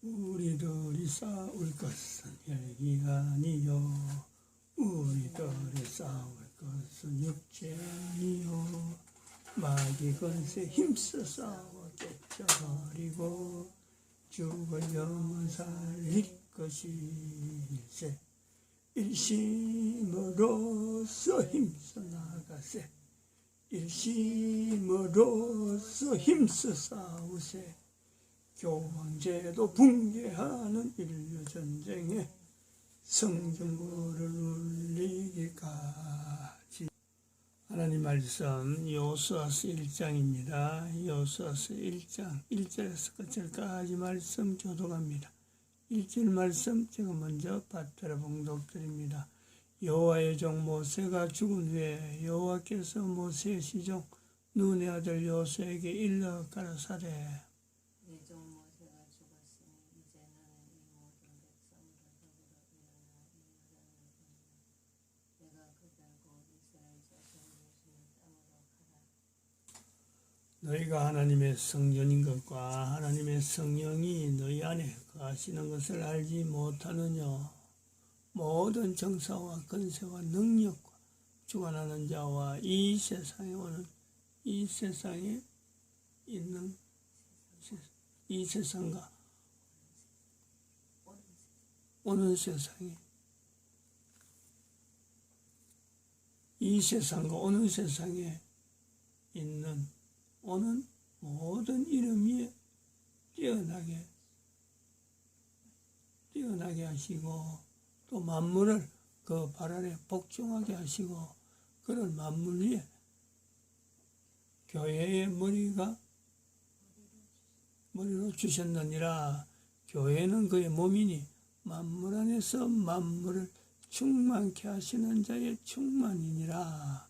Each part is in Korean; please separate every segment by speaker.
Speaker 1: 우리들이 싸울 것은 혈기가 아니요 우리들이 싸울 것은 육체 아니요 마귀 건세 힘써 싸워 쫓아버리고 죽을 영은 살릴 것일세 일심으로써 힘써 나가세 일심으로써 힘써 싸우세 교황제도 붕괴하는 인류전쟁에 성전문을 울리기까지. 하나님 말씀 여호수아서 1장입니다. 여호수아서 1장 1절에서 끝절까지 말씀 교독합니다. 1절 말씀 제가 먼저 받들어 봉독드립니다. 여호와의 종 모세가 죽은 후에 여호와께서 모세의 시종 눈의 아들 여호수아에게 일러 가라사대
Speaker 2: 네 종 모세가 죽었으니 이제 너는 이 모든 백성으로 더불어 일어나 이 여자를 보내라. 내가 그들 곧 이스라엘 자손이 계시는 땅으로 가라.
Speaker 1: 너희가 하나님의 성전인 것과 하나님의 성령이 너희 안에 거하시는 것을 알지 못하느냐. 모든 정사와 권세와 능력과 주관하는 자와 이 세상에 오는 이 세상에 있는 이 세상과 오는 세상에 이 세상과 오는 세상에 있는 오는 모든 이름 위에 뛰어나게 하시고 또 만물을 그 발 아래 복종하게 하시고 그런 만물 위에 교회의 머리로 주셨느니라. 교회는 그의 몸이니 만물 안에서 만물을 충만케 하시는 자의 충만이니라.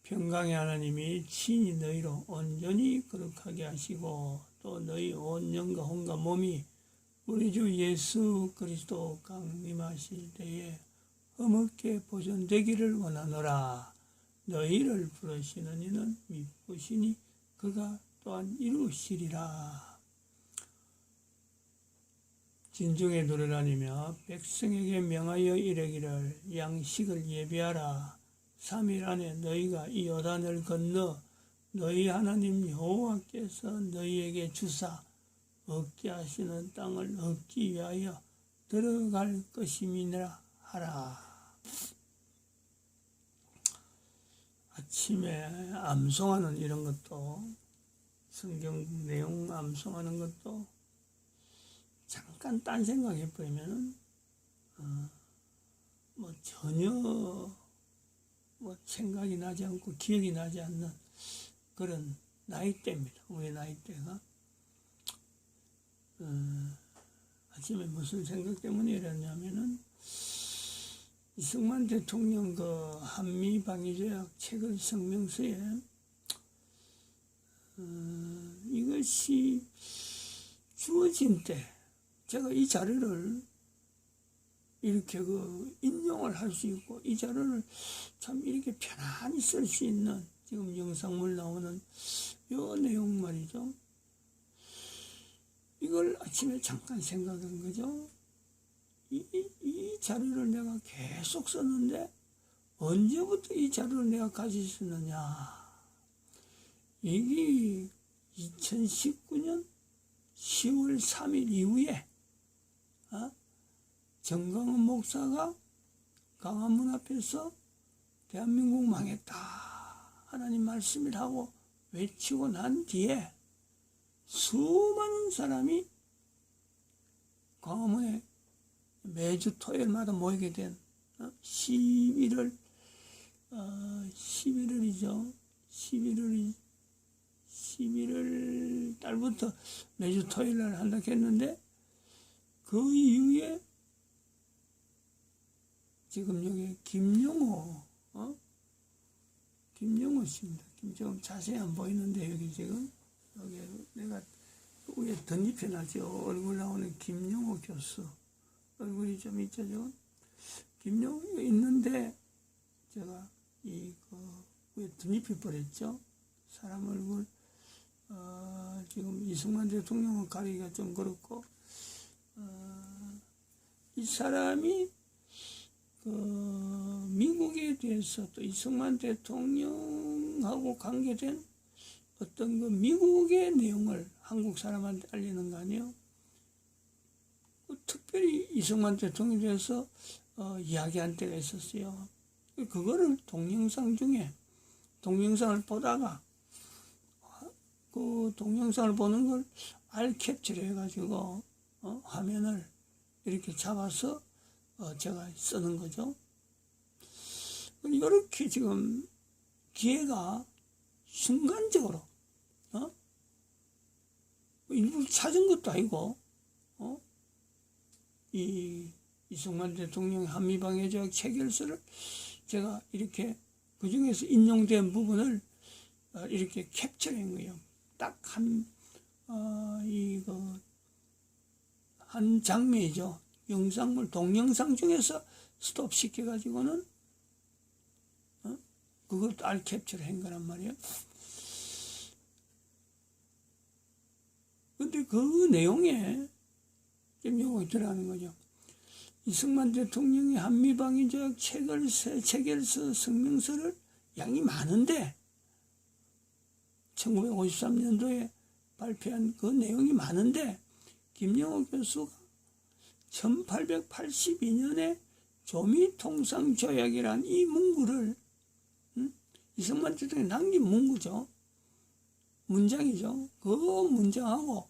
Speaker 1: 평강의 하나님이 친히 너희로 온전히 거룩하게 하시고 또 너희 온 영과 혼과 몸이 우리 주 예수 그리스도 강림하실 때에 흠없게 보존되기를 원하노라. 너희를 부르시는 이는 미쁘시니 그가 또한 이루시리라. 진중에 노래라니며 백성에게 명하여 이르기를 양식을 예비하라. 3일 안에 너희가 이 요단을 건너 너희 하나님 여호와께서 너희에게 주사 얻게 하시는 땅을 얻기 위하여 들어갈 것임이니라 하라. 아침에 암송하는 이런 것도 성경 내용 암송하는 것도 잠깐 딴 생각해 버리면은 전혀 생각이 나지 않고 기억이 나지 않는 그런 나이대입니다. 우리 나이대가 아침에 무슨 생각 때문에 이랬냐면은 이승만 대통령 그 한미 방위조약 체결 성명서에 이것이 주어진 때 제가 이 자료를 이렇게 인용을 할 수 있고 이 자료를 참 이렇게 편안히 쓸 수 있는 지금 영상물 나오는 요 내용 말이죠. 이걸 아침에 잠깐 생각한 거죠. 이 자료를 내가 계속 썼는데 언제부터 이 자료를 내가 가지고 있었느냐. 이게 2019년 10월 3일 이후에 정강훈 목사가 광화문 앞에서 대한민국 망했다 하나님 말씀을 하고 외치고 난 뒤에 수많은 사람이 광화문에 매주 토요일마다 모이게 된 11월 11월 달부터 매주 토요일날 한다 했는데 그 이후에 지금 여기 김용호 씨입니다. 지금 자세히 안 보이는데 여기 지금 여기 내가 위에 덧입혀놨죠. 얼굴 나오는 김용호 교수 얼굴이 좀 있죠. 지금 김용호 있는데 제가 이거 위에 덧입혀 버렸죠. 사람 얼굴 지금 이승만 대통령은 가리기가 좀 그렇고, 이 사람이 미국에 대해서 또 이승만 대통령하고 관계된 어떤 미국의 내용을 한국 사람한테 알리는 거 아니에요? 특별히 이승만 대통령에 대해서 이야기한 때가 있었어요. 그거를 동영상 중에 동영상을 보다가 그 동영상을 보는 걸 알캡처를 해가지고 화면을 이렇게 잡아서 제가 쓰는 거죠. 이렇게 지금 기회가 순간적으로 일부러 찾은 것도 아니고 이승만 대통령의 한미방해적 체결서를 제가 이렇게 그 중에서 인용된 부분을 이렇게 캡처한 거예요. 딱 한 장면이죠. 영상물, 동영상 중에서 스톱 시켜가지고는 그걸 알 캡처를 한 거란 말이에요. 근데 그 내용에 좀 요거 들어가는 거죠. 이승만 대통령이 한미방위적 체결서 성명서를 양이 많은데 1953년도에 발표한 그 내용이 많은데 김영호 교수가 1882년에 조미통상조약이란 이 문구를 이승만 대통령이 남긴 문구죠. 문장이죠. 그 문장하고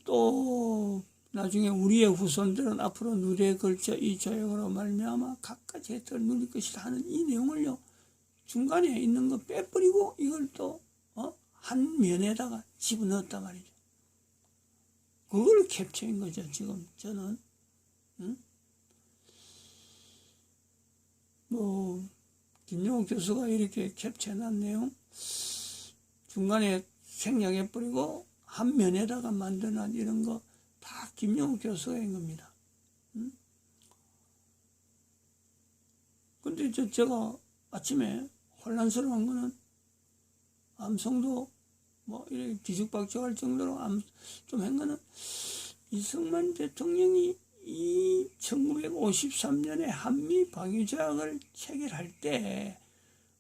Speaker 1: 또 나중에 우리의 후손들은 앞으로 누리에 걸쳐 이 조약으로 말미암아 각가지 혜택을 누릴 것이라 하는 이 내용을요 중간에 있는 거 빼버리고 이걸 또 한 면에다가 집어넣었단 말이죠. 그걸 캡처한 거죠. 지금 저는 김용욱 교수가 이렇게 캡처해놓은 내용 중간에 생략해버리고 한 면에다가 만들어놓은 이런 거 다 김용욱 교수가 한 겁니다. 근데 제가 아침에 혼란스러운 거는 암송도 이렇게 뒤죽박죽할 정도로 좀 한 거는 이승만 대통령이 이 1953년에 한미 방위조약을 체결할 때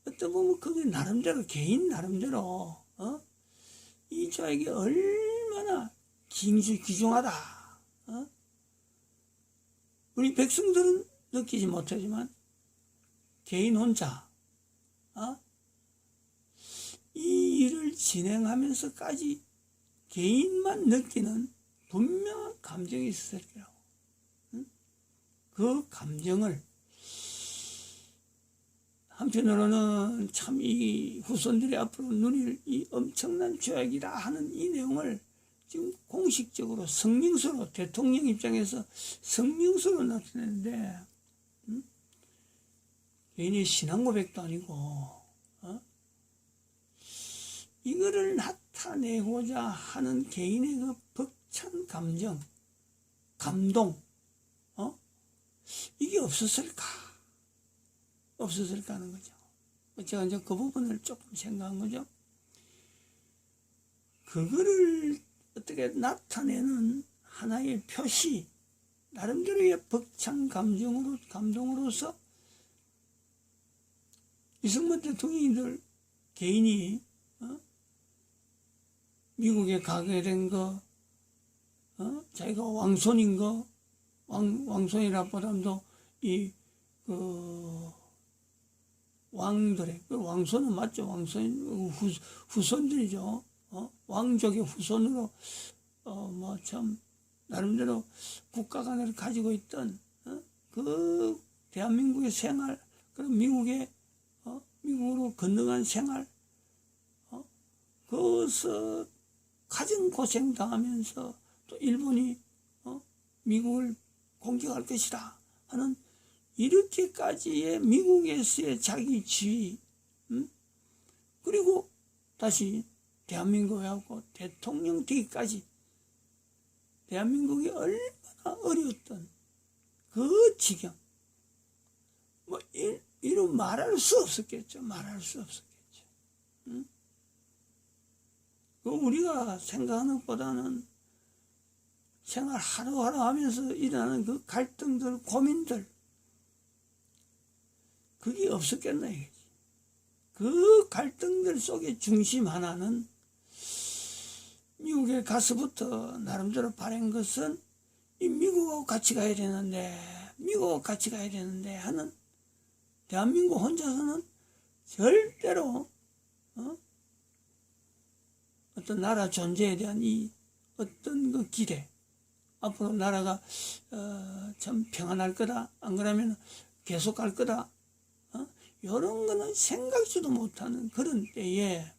Speaker 1: 어떤 보면 그게 나름대로 개인 나름대로 이 조약이 얼마나 귀중하다. 우리 백성들은 느끼지 못하지만 개인 혼자 이 일을 진행하면서까지 개인만 느끼는 분명한 감정이 있었을 거라고. 그 감정을 한편으로는 참 이 후손들이 앞으로 누릴 이 엄청난 조약이라 하는 이 내용을 지금 공식적으로 성명서로 대통령 입장에서 성명서로 나타내는데 개인의 신앙 고백도 아니고 이거를 나타내고자 하는 개인의 그 벅찬 감정, 감동 이게 없었을까 하는 거죠. 제가 이제 그 부분을 조금 생각한 거죠. 그거를 어떻게 나타내는 하나의 표시, 나름대로의 벅찬 감동으로서 이승만 대통령이들 개인이 미국에 가게 된 거, 자기가 왕손인 거, 왕손이라 보다도 왕들의, 왕손은 맞죠. 왕손, 후손들이죠. 왕족의 후손으로, 참, 나름대로 국가 간을 가지고 있던, 그 대한민국의 생활, 그럼 미국으로 건너간 생활, 거기서 가진 고생 당하면서 또 일본이, 미국을 공격할 것이다 하는 이렇게까지의 미국에서의 자기 지위, 그리고 다시 대한민국에 하고 대통령 되기까지 대한민국이 얼마나 어려웠던 그 지경, 이런 말할 수 없었겠죠. 우리가 생각하는 것보다는 생활 하루하루 하면서 일어나는 그 갈등들, 고민들, 그게 없었겠나 이거지. 그 갈등들 속의 중심 하나는 미국에 가서부터 나름대로 바란 것은 이 미국하고 같이 가야 되는데, 미국하고 같이 가야 되는데 하는, 대한민국 혼자서는 절대로 어떤 나라 존재에 대한 이 어떤 그 기대, 앞으로 나라가 참 평안할 거다, 안 그러면 계속 갈 거다, 이런 거는 생각지도 못하는 그런 때에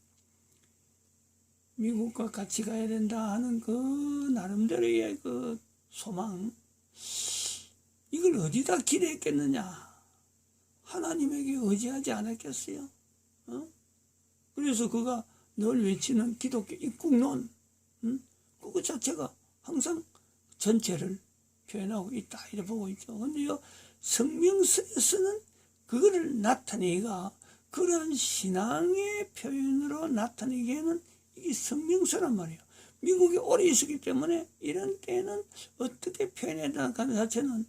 Speaker 1: 미국과 같이 가야 된다 하는 그 나름대로의 그 소망, 이걸 어디다 기대했겠느냐? 하나님에게 의지하지 않았겠어요? 그래서 그가 늘 외치는 기독교 입국론, 그거 자체가 항상 전체를 표현하고 있다 이렇게 보고 있죠. 근데요, 성경서에서는 그거를 나타내기가, 그런 신앙의 표현으로 나타내기에는 이게 성경서란 말이에요. 미국에 오래 있었기 때문에 이런 때는 어떻게 표현해야 되나 하는 자체는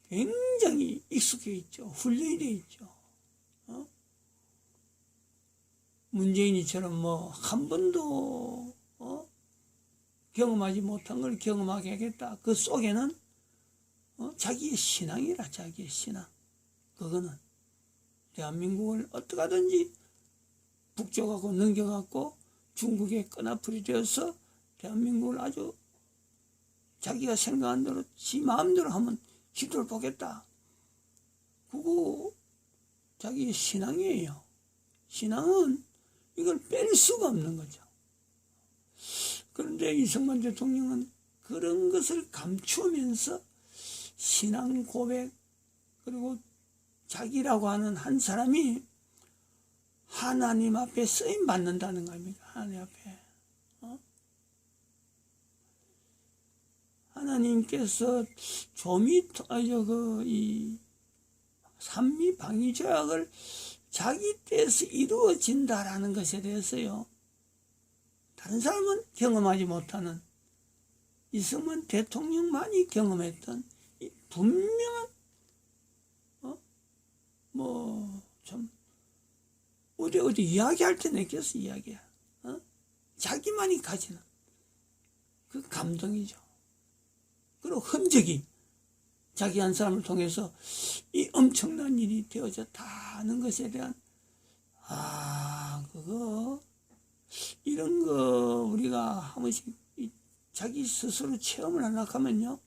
Speaker 1: 굉장히 익숙해 있죠. 훈련이 되어 있죠. 문재인이처럼 뭐 한 번도 경험하지 못한 걸 경험하게 하겠다. 그 속에는 자기의 신앙이라, 자기의 신앙. 그거는 대한민국을 어떻게 하든지 북쪽하고 넘겨갖고 중국의 끈앞풀이 되어서 대한민국을 아주 자기가 생각한 대로 지 마음대로 하면 기도를 보겠다. 그거 자기의 신앙이에요. 신앙은 이걸 뺄 수가 없는 거죠. 그런데 이승만 대통령은 그런 것을 감추면서 신앙 고백, 그리고 자기라고 하는 한 사람이 하나님 앞에 쓰임 받는다는 겁니다. 하나님 앞에. 하나님께서 산미 방위 조약을 자기 때에서 이루어진다라는 것에 대해서요, 다른 사람은 경험하지 못하는, 이승만 대통령만이 경험했던 이 분명한 참 어디 이야기할 때는 있겠어. 이야기야. 자기만이 가지는 그 감동이죠. 그리고 흔적이 자기 한 사람을 통해서 이 엄청난 일이 되어졌다는 것에 대한, 그거 이런 거 우리가 한 번씩 자기 스스로 체험을 하려고 하면요,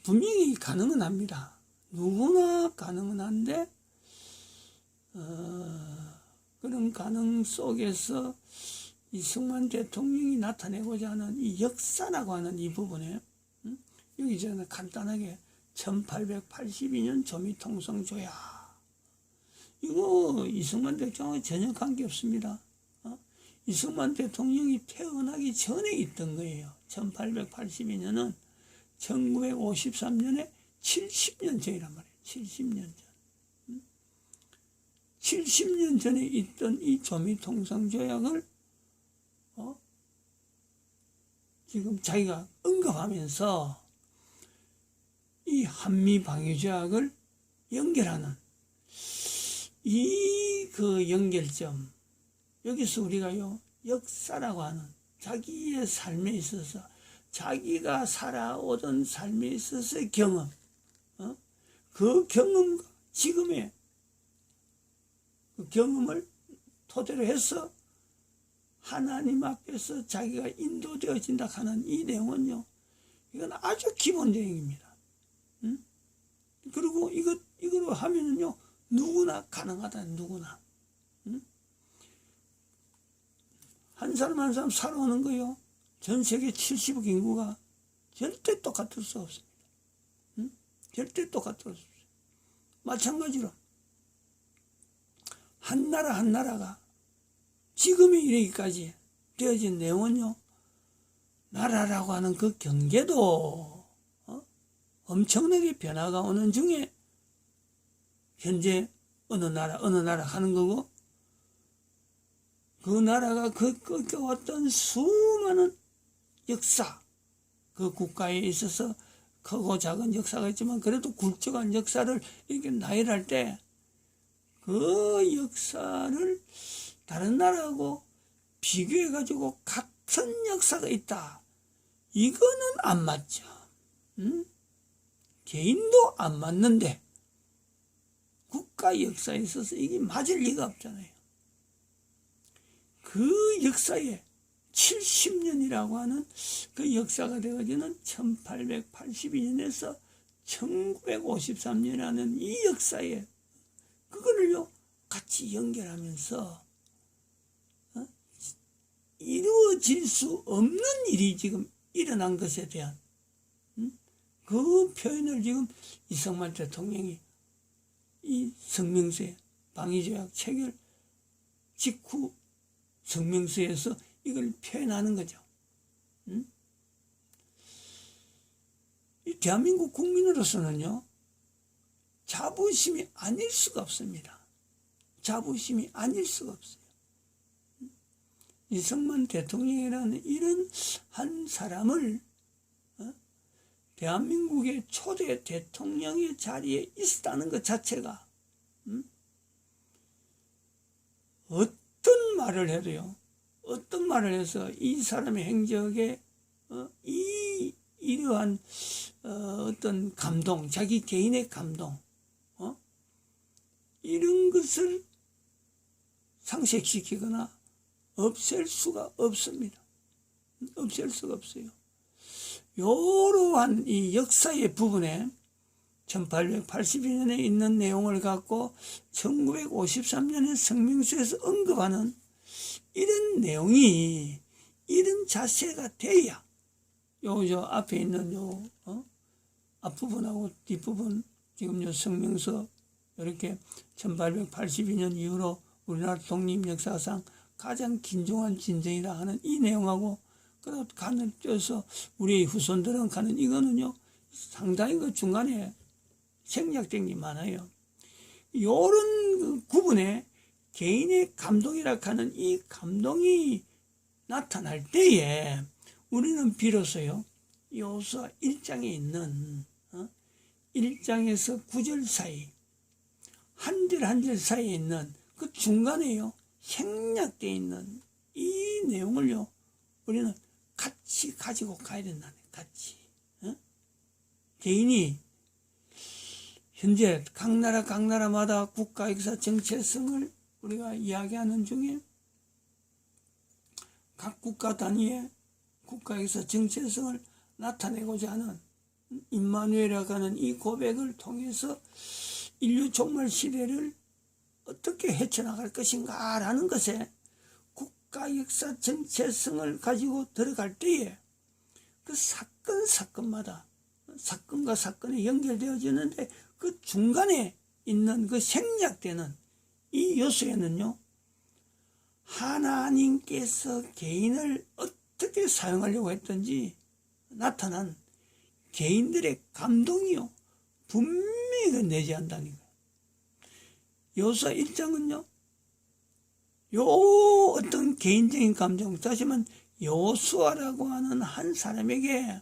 Speaker 1: 분명히 가능은 합니다. 누구나 가능은 한데, 그런 가능 속에서 이승만 대통령이 나타내고자 하는 이 역사라고 하는 이 부분에, 여기 저는 간단하게 1882년 조미통성조약, 이거 이승만 대통령과 전혀 관계없습니다. 이승만 대통령이 태어나기 전에 있던 거예요. 1882년은 1953년에 70년 전이란 말이에요. 70년 전. 70년 전에 있던 이 조미통상조약을 지금 자기가 언급하면서 이 한미방위조약을 연결하는 이 그 연결점, 여기서 우리가요, 역사라고 하는 자기의 삶에 있어서, 자기가 살아오던 삶에 있어서의 경험, 그 경험과 지금의 그 경험을 토대로 해서 하나님 앞에서 자기가 인도되어진다 하는 이 내용은요, 이건 아주 기본 내용입니다. 그리고 이거로 하면은요, 누구나 가능하다, 누구나. 한 사람 한 사람 살아오는 거요, 전 세계 70억 인구가 절대 똑같을 수 없습니다. 절대 똑같을 수 없습니다. 마찬가지로 한 나라 한 나라가 지금에 이르기까지 되어진 내용은요, 나라라고 하는 그 경계도 엄청나게 변화가 오는 중에 현재 어느 나라 하는 거고, 그 나라가 겪어왔던 수많은 역사, 그 국가에 있어서 크고 작은 역사가 있지만 그래도 굵직한 역사를 이렇게 나열할 때 그 역사를 다른 나라하고 비교해가지고 같은 역사가 있다. 이거는 안 맞죠. 개인도 안 맞는데 국가 역사에 있어서 이게 맞을 리가 없잖아요. 그 역사에 70년이라고 하는 그 역사가 되어지는 1882년에서 1953년이라는 이 역사에 그거를요 같이 연결하면서 이루어질 수 없는 일이 지금 일어난 것에 대한 그 표현을 지금 이승만 대통령이 이 성명서에 방위조약 체결 직후 성명서에서 이걸 표현하는 거죠. 이 대한민국 국민으로서는요 자부심이 아닐 수가 없습니다. 자부심이 아닐 수가 없어요. 이승만 대통령이라는 이런 한 사람을 대한민국의 초대 대통령의 자리에 있었다는 것 자체가 어떤 말을 해도요, 어떤 말을 해서 이 사람의 행적에 이러한 어떤 감동, 자기 개인의 감동, 이런 것을 상쇄시키거나 없앨 수가 없습니다. 없앨 수가 없어요. 이러한 이 역사의 부분에 1882년에 있는 내용을 갖고 1953년에 성명서에서 언급하는 이런 내용이 이런 자세가 돼야 저 앞에 있는 앞부분하고 뒷부분 지금 요 성명서 이렇게 1882년 이후로 우리나라 독립 역사상 가장 긴종한 진정이라 하는 이 내용하고 그다음 간을 쪄서 우리의 후손들은 가는 이거는요 상당히 그 중간에 생략된 게 많아요. 요런 그 구분에 개인의 감동이라 하는 이 감동이 나타날 때에 우리는 비로소요 요서 1장에 있는 1장에서 9절 사이 한 절 한 절 사이에 있는 그 중간에요 생략되어 있는 이 내용을요 우리는 같이 가지고 가야 된다네. 같이 개인이 현재 각 나라마다 국가 역사 정체성을 우리가 이야기하는 중에 각 국가 단위의 국가 역사 정체성을 나타내고자 하는 임마누엘이라고 하는 이 고백을 통해서 인류 종말 시대를 어떻게 헤쳐나갈 것인가 라는 것에 국가 역사 정체성을 가지고 들어갈 때에 그 사건마다 사건과 사건이 연결되어지는데 그 중간에 있는 그 생략되는 이 요소에는요 하나님께서 개인을 어떻게 사용하려고 했던지 나타난 개인들의 감동이요 분명히 내재한다는 거예요. 요서 1장은요 요 어떤 개인적인 감정, 다시 말하면 요수아라고 하는 한 사람에게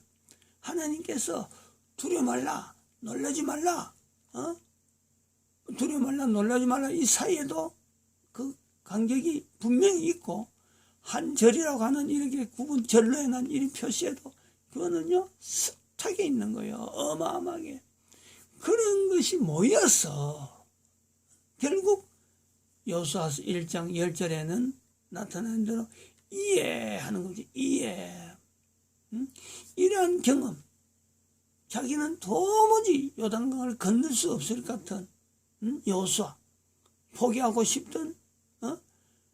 Speaker 1: 하나님께서 두려워 말라, 놀라지 말라, 두려워 말라, 놀라지 말라 이 사이에도 그 간격이 분명히 있고 한 절이라고 하는 이렇게 구분 절로 해놓은 이 표시에도 그거는요 숱하게 있는 거예요. 어마어마하게 그런 것이 모여서 결국 여호수아서 1장 10절에는 나타나는 대로 이해하는 거지. 이해. 이러한 경험 자기는 도무지 요단강을 건널 수 없을 것 같은 여호수아 포기하고 싶던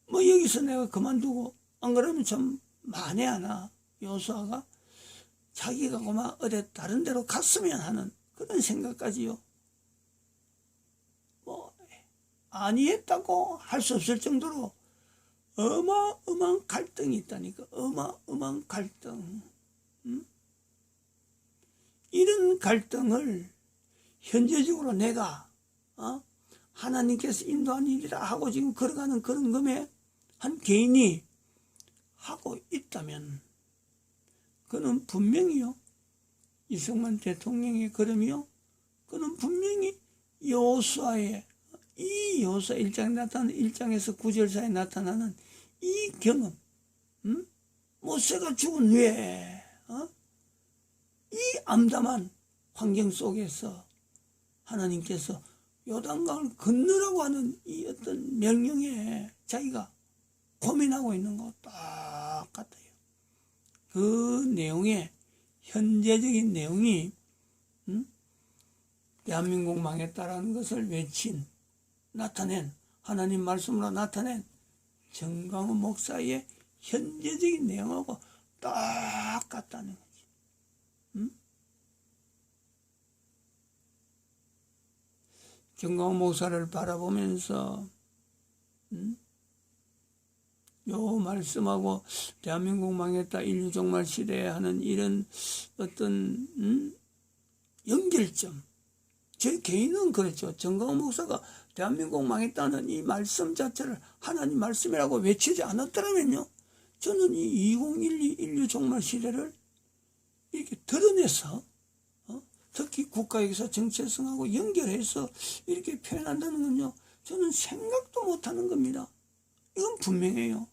Speaker 1: 뭐 여기서 내가 그만두고 안 그러면 좀 만회하나 여호수아가 자기가 그만 어디 다른 데로 갔으면 하는 그런 생각까지요 뭐 아니했다고 할 수 없을 정도로 어마어마한 갈등이 있다니까. 어마어마한 갈등. 이런 갈등을 현재적으로 내가 하나님께서 인도한 일이라 하고 지금 걸어가는 그런 금에 한 개인이 하고 있다면 그는 분명히요, 이승만 대통령의 걸음이요, 그는 분명히 여호수아의 이 여호수아 1장에 나타나는 1장에서 9절 사이에 나타나는 이 경험, 모세가 죽은 후에 이 암담한 환경 속에서 하나님께서 요단강을 건너라고 하는 이 어떤 명령에 자기가 고민하고 있는 거 딱 같아요. 그 내용의 현재적인 내용이 대한민국 망했다라는 것을 나타낸 하나님 말씀으로 나타낸 정광훈 목사의 현재적인 내용하고 딱 같다는 거지. 정광훈 목사를 바라보면서 요 말씀하고 대한민국 망했다 인류 종말 시대에 하는 이런 어떤 연결점, 제 개인은 그랬죠. 정광훈 목사가 대한민국 망했다는 이 말씀 자체를 하나님 말씀이라고 외치지 않았더라면요, 저는 이 2012 인류 종말 시대를 이렇게 드러내서 특히 국가역사 정체성하고 연결해서 이렇게 표현한다는 건요, 저는 생각도 못하는 겁니다. 이건 분명해요.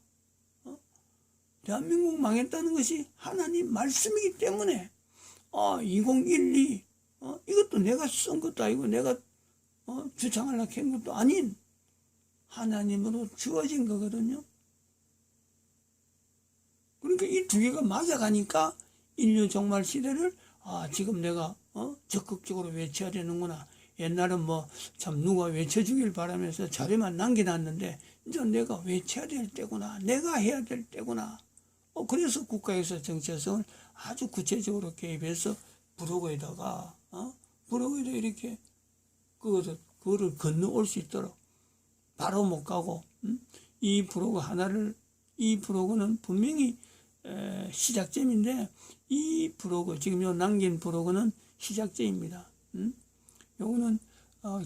Speaker 1: 대한민국 망했다는 것이 하나님 말씀이기 때문에 2012 이것도 내가 쓴 것도 아니고 내가 주장하려고 한 것도 아닌 하나님으로 주어진 거거든요. 그러니까 이 두 개가 맞아가니까 인류 종말 시대를 지금 내가 적극적으로 외쳐야 되는구나. 옛날은 참 누가 외쳐주길 바라면서 자료만 남겨놨는데 이제 내가 외쳐야 될 때구나, 내가 해야 될 때구나. 그래서 국가에서 정체성을 아주 구체적으로 개입해서 브로그에다가 이렇게 그거를 건너올 수 있도록 바로 못 가고, 이 브로그는 분명히 시작점인데, 이 브로그, 지금 요 남긴 브로그는 시작점입니다. 요거는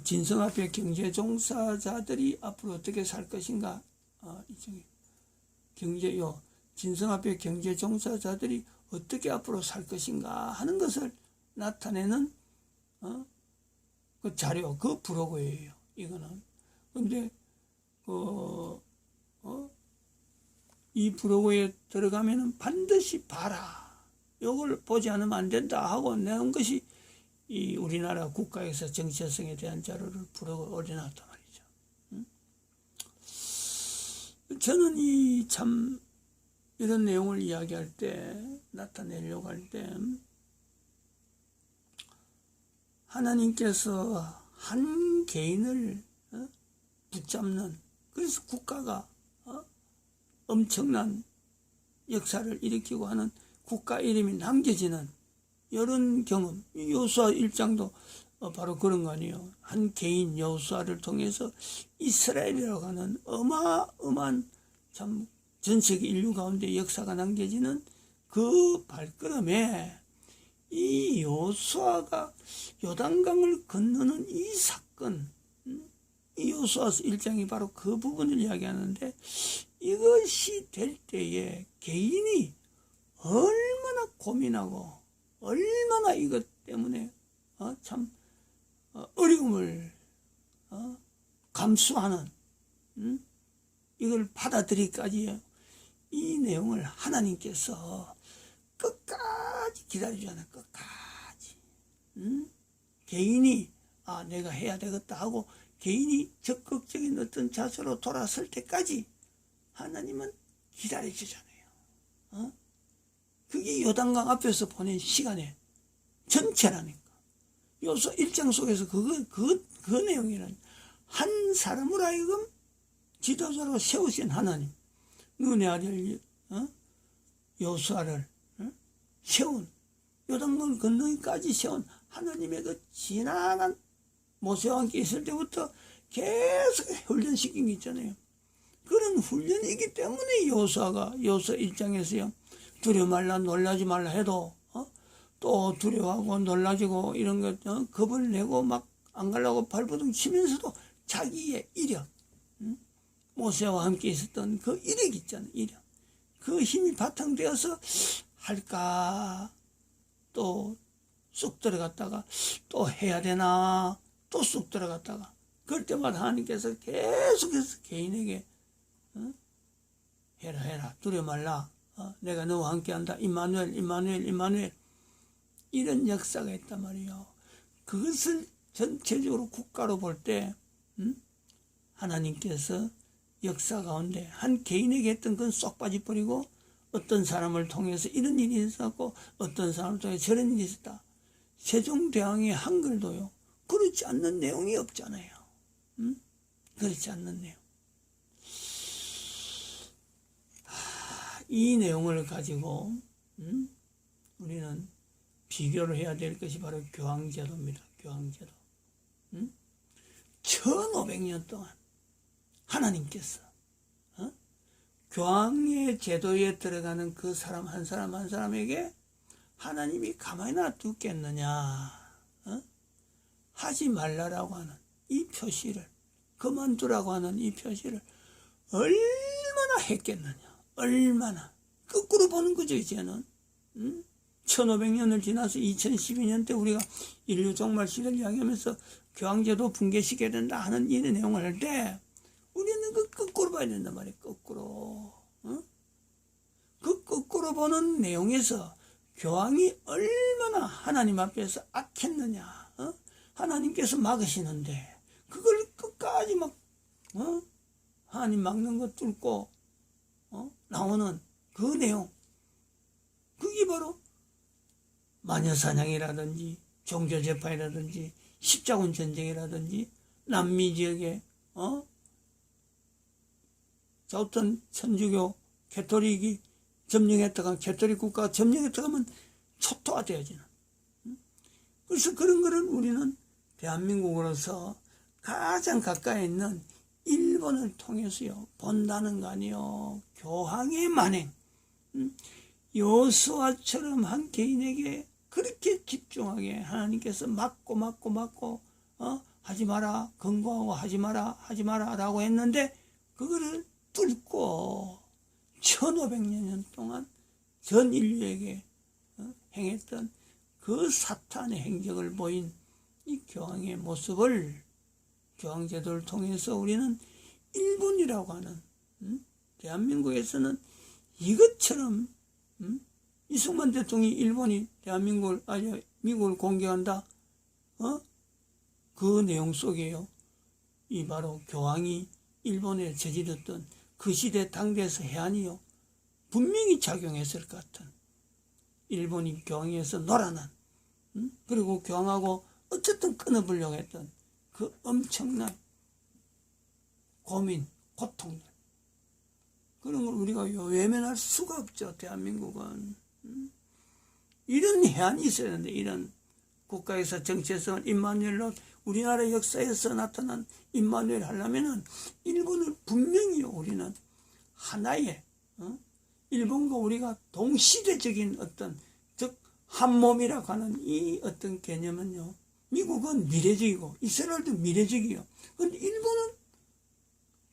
Speaker 1: 진성 앞에 경제 종사자들이 앞으로 어떻게 살 것인가, 진성 앞에 경제 종사자들이 어떻게 앞으로 살 것인가 하는 것을 나타내는 그 자료, 그 브로그예요. 이거는. 근데 이 브로그에 들어가면은 반드시 봐라, 요걸 보지 않으면 안 된다 하고 내는 것이 이 우리나라 국가에서 정체성에 대한 자료를 브로그에 올려놨단 말이죠. 저는 참 이런 내용을 이야기할 때, 나타내려고 할 때, 하나님께서 한 개인을 붙잡는, 그래서 국가가 엄청난 역사를 일으키고 하는 국가 이름이 남겨지는 이런 경험, 여호수아 1장도 바로 그런 거 아니에요. 한 개인 여호수아를 통해서 이스라엘이라고 하는 어마어마한 참 전 세계 인류 가운데 역사가 남겨지는 그 발걸음에 이 여호수아가 요단강을 건너는 이 사건, 이 여호수아 1장이 바로 그 부분을 이야기하는데, 이것이 될 때에 개인이 얼마나 고민하고 얼마나 이것 때문에 참 어려움을 감수하는, 이걸 받아들이기까지 이 내용을 하나님께서 끝까지 기다려주잖아요. 끝까지. 개인이 내가 해야 되겠다 하고 개인이 적극적인 어떤 자세로 돌아설 때까지 하나님은 기다려주잖아요. 그게 요단강 앞에서 보낸 시간의 전체라니까. 요소 1장 속에서 그 내용이란, 한 사람으로 하여금 지도자로 세우신 하나님, 눈의 아들 여호수아를 세운, 요단강 건너기까지 세운 하나님의 그 지난한 모세와 함께 있을 때부터 계속 훈련시킨 게 있잖아요. 그런 훈련이기 때문에 여호수아 1장에서요 두려워 말라, 놀라지 말라 해도 또 두려워하고 놀라지고 이런 것 겁을 내고 막 안 가려고 발버둥 치면서도 자기의 이력, 모세와 함께 있었던 그 이력 있잖아요. 이력. 그 힘이 바탕되어서 할까 또 쑥 들어갔다가 또 해야 되나 또 쑥 들어갔다가 그럴 때마다 하나님께서 계속해서 개인에게 해라 두려워 말라 내가 너와 함께한다 임마누엘 이런 역사가 있단 말이에요. 그것을 전체적으로 국가로 볼 때 하나님께서 역사 가운데 한 개인에게 했던 건 쏙 빠져버리고 어떤 사람을 통해서 이런 일이 있었고 어떤 사람을 통해서 저런 일이 있었다. 세종대왕의 한글도요. 그렇지 않는 내용이 없잖아요. 그렇지 않는 내용. 이 내용을 가지고 우리는 비교를 해야 될 것이 바로 교황제도입니다. 교황제도. 1500년 동안 하나님께서 교황의 제도에 들어가는 그 사람 한 사람 한 사람에게 하나님이 가만히 놔두겠느냐, 하지 말라라고 하는 이 표시를, 그만두라고 하는 이 표시를 얼마나 했겠느냐, 얼마나. 거꾸로 보는 거죠, 이제는. 1500년을 지나서 2012년 때 우리가 인류 종말 시대를 이야기하면서 교황제도 붕괴시켜야 된다 하는 이 내용을 할 때 우리는 그 거꾸로 봐야 된단 말이에요. 거꾸로. 그 거꾸로 보는 내용에서 교황이 얼마나 하나님 앞에서 악했느냐. 하나님께서 막으시는데 그걸 끝까지 막 하나님 막는 거 뚫고 나오는 그 내용. 그게 바로 마녀사냥이라든지 종교재판이라든지 십자군 전쟁이라든지 남미 지역에 어떤 천주교 캐토릭이 점령했다가 캐토릭 국가가 점령했다가 하면 초토화되어지는. 그래서 그런 거를 우리는 대한민국으로서 가장 가까이 있는 일본을 통해서요 본다는 거 아니요. 교황의 만행. 여호수아처럼 한 개인에게 그렇게 집중하게 하나님께서 막고 하지 마라, 권고하고 하지 마라 라고 했는데 그거를 뚫고 1500년 동안 전 인류에게 행했던 그 사탄의 행적을 보인 이 교황의 모습을 교황제도를 통해서 우리는 일본이라고 하는 대한민국에서는 이것처럼 이승만 대통령이 일본이 대한민국을 미국을 공격한다. 그 내용 속에요. 이 바로 교황이 일본에 저질렀던 그 시대 당대에서 해안이요. 분명히 작용했을 것 같은. 일본이 교황에서 놀아난. 그리고 교황하고 어쨌든 끊어보려고 했던 그 엄청난 고민, 고통들. 그런 걸 우리가 외면할 수가 없죠. 대한민국은. 이런 해안이 있어야 되는데 이런 국가에서 정체성을 임마누엘로 우리나라 역사에서 나타난 임마누엘 하려면은 일본을 분명히요 우리는 하나의 일본과 우리가 동시대적인 어떤 즉 한몸이라고 하는 이 어떤 개념은요 미국은 미래적이고 이스라엘도 미래적이요. 그런데 일본은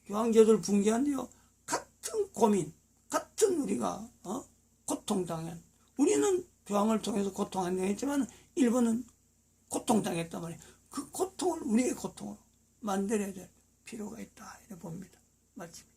Speaker 1: 교황제도를 붕괴한데요 같은 고민, 같은 우리가 고통당한 우리는 교황을 통해서 고통 안 당했지만 일본은 고통당했단 말이에요. 그 고통을 우리의 고통으로 만들어야 될 필요가 있다 이렇게 봅니다. 마칩니다.